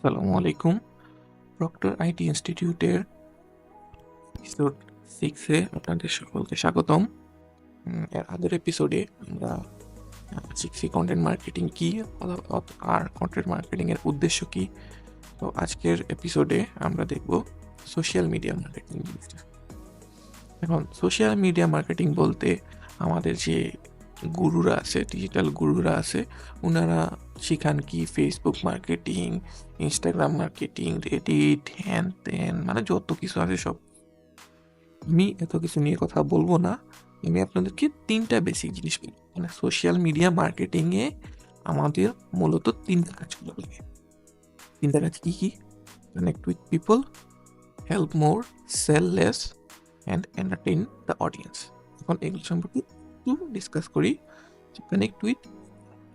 আসসালামু আলাইকুম। Proctor IT ইনস্টিটিউটের এপিসোড 6 এ আপনাদের সকলকে স্বাগতম। এর আগের এপিসোডে আমরা শিখছি কন্টেন্ট মার্কেটিং কি আর কন্টেন্ট মার্কেটিং এর উদ্দেশ্য কি। তো আজকের এপিসোডে আমরা দেখব সোশ্যাল মিডিয়া মার্কেটিং জিনিসটা। এখন সোশ্যাল মিডিয়া মার্কেটিং বলতে আমাদের যে গুরুরা আছে, ডিজিটাল গুরুরা আছে, ওনারা শিখান কি Facebook marketing, Instagram marketing, Reddit, হ্যান ত্যান, মানে যত কিছু আছে সব। আমি এত কিছু নিয়ে কথা বলবো না, আমি আপনাদেরকে 3টা বেসিক জিনিস বলবো। মানে সোশ্যাল মিডিয়া মার্কেটিংয়ে আমাদের মূলত 3টা কাজ করা লাগে। 3টা কাজ কি কি? Connect with people, help more, sell less and entertain the audience. এখন এগুলো সম্পর্কে একটু ডিসকাস করি। কানেক্ট উইথ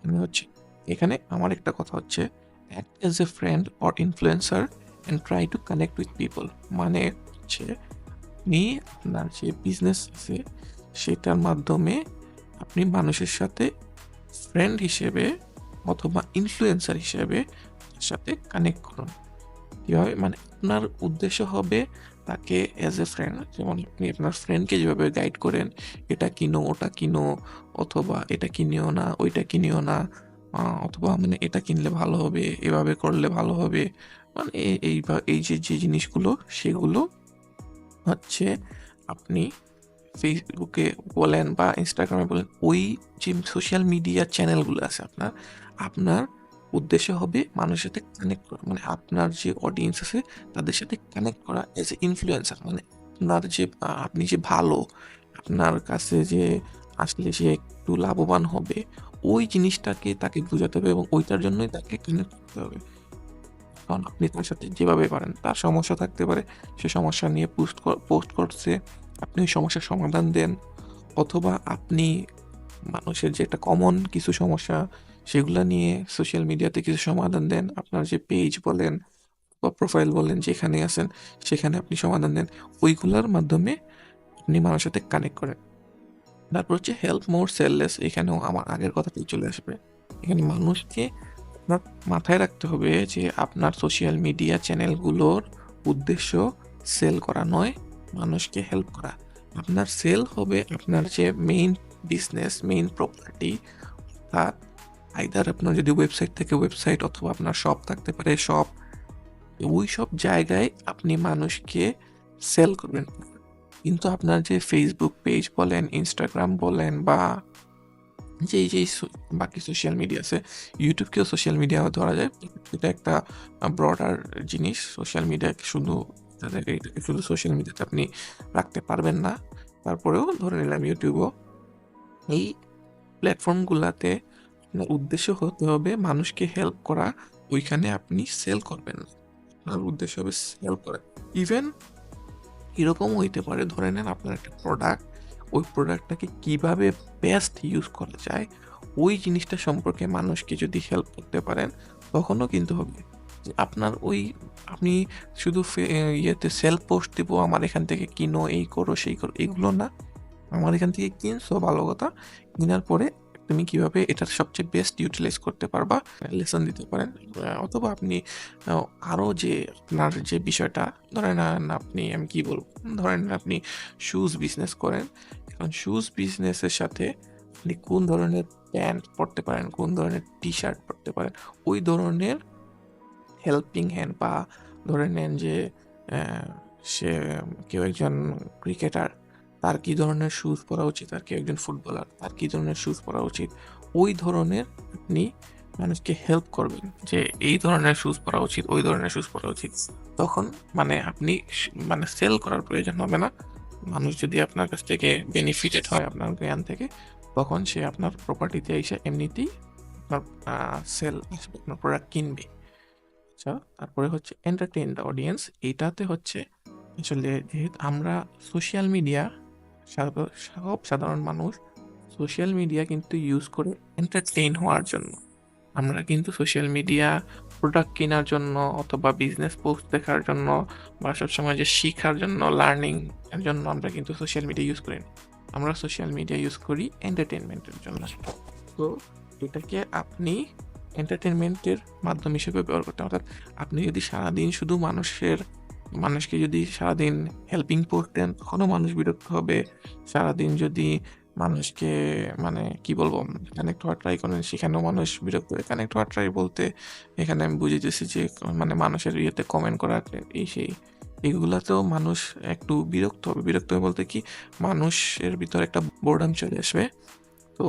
মানে হচ্ছে, এখানে আমার একটা কথা হচ্ছে, act as a friend or influencer and try to connect with people. মানে হচ্ছে আপনি আপনার যে বিজনেস আছে সেটার মাধ্যমে আপনি মানুষের সাথে ফ্রেন্ড হিসেবে অথবা ইনফ্লুয়েন্সার হিসেবে তার সাথে কানেক্ট করুন। কীভাবে? মানে আপনার উদ্দেশ্য হবে তাকে অ্যাজ এ ফ্রেন্ড, যেমন আপনি আপনার ফ্রেন্ডকে যেভাবে গাইড করেন, এটা কিনো, ওটা কিনো, অথবা এটা কিনিও না, ওইটা কিনিও না, অথবা মানে এটা কিনলে ভালো হবে, এভাবে করলে ভালো হবে, মানে এই যে জিনিসগুলো সেগুলো হচ্ছে আপনি ফেসবুকে বলেন বা ইনস্টাগ্রামে বলেন, ওই যে সোশ্যাল মিডিয়া চ্যানেলগুলো আছে আপনার, আপনার উদ্দেশ্য হবে মানুষের সাথে কানেক্ট করা। মানে আপনার যে অডিয়েন্স আছে তাদের সাথে কানেক্ট করা এজ এ ইনফ্লুয়েন্সার। মানে আপনার যে আপনি যে ভালো, আপনার কাছে যে আসলে সে একটু লাভবান হবে, ওই জিনিসটাকে তাকে বোঝাতে হবে এবং ওইটার জন্যই তাকে কানেক্ট করতে হবে। কারণ আপনি তার সাথে যেভাবে পারেন, তার সমস্যা থাকতে পারে, সে সমস্যা নিয়ে পোস্ট করছে, আপনি ওই সমস্যার সমাধান দেন, অথবা আপনি মানুষের যে একটা কমন কিছু সমস্যা সেগুলা নিয়ে সোশ্যাল মিডিয়াতে কিছু সমাধান দেন। আপনার যে পেজ বলেন বা প্রোফাইল বলেন যেখানে আছেন সেখানে আপনি সমাধান দেন, ওইগুলোর মাধ্যমে আপনি মানুষের সাথে কানেক্ট করেন। তারপর হচ্ছে হেল্প মোর সেল লেস। এখানেও আমার আগের কথাটাই চলে আসবে। এখানে মানুষকে আপনার মাথায় রাখতে হবে যে আপনার সোশ্যাল মিডিয়া চ্যানেলগুলোর উদ্দেশ্য সেল করা নয়, মানুষকে হেল্প করা। আপনার সেল হবে আপনার যে মেইন বিজনেস, মেইন প্রপার্টি, অর্থাৎ আইদার আপনার যদি ওয়েবসাইট থেকে ওয়েবসাইট, অথবা আপনার শপ থাকতে পারে শপ, ওই সব জায়গায় আপনি মানুষকে সেল করবেন। কিন্তু আপনার যে ফেসবুক পেজ বলেন, ইনস্টাগ্রাম বলেন, বা যেই বাকি সোশ্যাল মিডিয়া আছে, ইউটিউবকেও সোশ্যাল মিডিয়া ধরা যায়, এটা একটা ব্রডার জিনিস। সোশ্যাল মিডিয়াকে শুধু সোশ্যাল মিডিয়াতে আপনি রাখতে পারবেন না। তারপরেও ধরে নিলাম ইউটিউবও, এই প্ল্যাটফর্মগুলোতে আপনার উদ্দেশ্য হতে হবে মানুষকে হেল্প করা, ওইখানে আপনি সেল করবেন না, আপনার উদ্দেশ্য হবে সেল করা। ইভেন এরকম হইতে পারে, ধরে নেন আপনার একটা প্রোডাক্ট, ওই প্রোডাক্টটাকে কিভাবে বেস্ট ইউজ করা যায় ওই জিনিসটা সম্পর্কে মানুষকে যদি হেল্প করতে পারেন, তখনও কিন্তু হবে। যে আপনার ওই আপনি শুধু ইয়েতে সেল পোস্ট দিব, আমার এখান থেকে কিনো, এই করো সেই করো, এগুলো না। আমার এখান থেকে কিনছো, ভালো কথা, কেনার পরে তুমি কিভাবে এটার সবচেয়ে বেস্ট ইউটিলাইজ করতে পারবা লেসন দিতে পারেন। অথবা আপনি আরও যে আপনার যে বিষয়টা, ধরেন আমি কি বলবো, ধরেন আপনি শুজ বিজনেস করেন। এখন শুজ বিজনেসের সাথে আপনি কোন ধরনের প্যান্ট পরতে পারেন, কোন ধরনের টি শার্ট পরতে পারেন, ওই ধরনের হেল্পিং হ্যান্ড, বা ধরে নেন যে সে কেউ একজন ক্রিকেটার, তার কী ধরনের শ্যুজ পরা উচিত, আর কেউ একজন ফুটবলার, তার কী ধরনের শ্যুজ পরা উচিত, ওই ধরনের আপনি মানুষকে হেল্প করবেন যে এই ধরনের শ্যুজ পরা উচিত, ওই ধরনের শ্যুজ পরা উচিত। তখন মানে আপনি মানে সেল করার প্রয়োজন হবে না। মানুষ যদি আপনার কাছ থেকে বেনিফিটেড হয় আপনার জ্ঞান থেকে, তখন সে আপনার প্রপার্টিতে এসে এমনিতেই আপনার সেল আসবে, আপনার প্রোডাক্ট কিনবে। আচ্ছা, তারপরে হচ্ছে এন্টারটেইন দ্য অডিয়েন্স। এইটাতে হচ্ছে আসলে যেহেতু আমরা সোশ্যাল মিডিয়া, সব সাধারণ মানুষ সোশ্যাল মিডিয়া কিন্তু ইউজ করে এন্টারটেইন হওয়ার জন্য। আমরা কিন্তু সোশ্যাল মিডিয়া প্রোডাক্ট কেনার জন্য, অথবা বিজনেস পোস্ট দেখার জন্য, বা সবসময় যে শিখার জন্য, লার্নিং এর জন্য আমরা কিন্তু সোশ্যাল মিডিয়া ইউজ করি না। আমরা সোশ্যাল মিডিয়া ইউজ করি এন্টারটেনমেন্টের জন্য। তো এটাকে আপনি এন্টারটেনমেন্টের মাধ্যম হিসেবে ব্যবহার করতে। অর্থাৎ আপনি যদি সারাদিন শুধু মানুষকে যদি সারাদিন হেল্পিং করতেন, তখনও মানুষ বিরক্ত হবে। সারাদিন যদি মানুষকে মানে কি বলবো, কানেক্ট হওয়ার ট্রাই করেন, সেখানেও মানুষ বিরক্ত হবে। কানেক্ট হওয়ার ট্রাই বলতে এখানে আমি বুঝেছি যে মানে মানুষের ইয়েতে কমেন্ট করা এই সেই, এগুলাতেও মানুষ একটু বিরক্ত হবে। বিরক্ত হবে বলতে কি, মানুষের ভিতরে একটা বোরডাম চলে আসবে। তো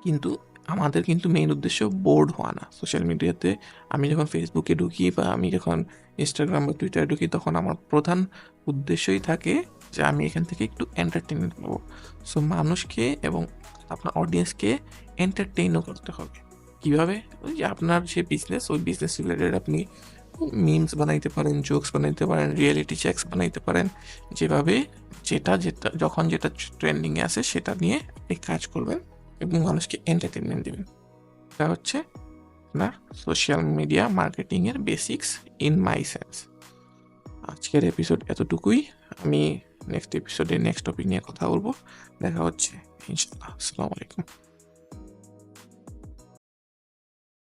কিন্তু আমাদের কিন্তু মেইন উদ্দেশ্য বোর্ড হওয়া না। সোশ্যাল মিডিয়াতে আমি যখন ফেসবুকে ঢুকি বা আমি যখন ইনস্টাগ্রাম বা টুইটারে ঢুকি, তখন আমার প্রধান উদ্দেশ্যই থাকে যে আমি এখান থেকে একটু এন্টারটেনমেন্ট পাবো। সো মানুষকে এবং আপনার অডিয়েন্সকে এন্টারটেইনও করতে হবে। কীভাবে? ওই যে আপনার যে বিজনেস, ওই বিজনেস রিলেটেড আপনি মিমস বানাইতে পারেন, জোকস বানাইতে পারেন, রিয়েলিটি চেকস বানাইতে পারেন। যেভাবে যেটা যখন যেটা ট্রেন্ডিংয়ে আছে সেটা নিয়ে আপনি কাজ করবেন এবং মানুষকে এন্টারটেনমেন্ট দেবেন। এটা হচ্ছে আপনার সোশ্যাল মিডিয়া মার্কেটিংয়ের বেসিক্স ইন মাই সেন্স। আজকের এপিসোড এতটুকুই। আমি নেক্সট এপিসোডে নেক্সট টপিক নিয়ে কথা বলবো। দেখা হচ্ছে ইনশাআল্লাহ। আসসালামু আলাইকুম।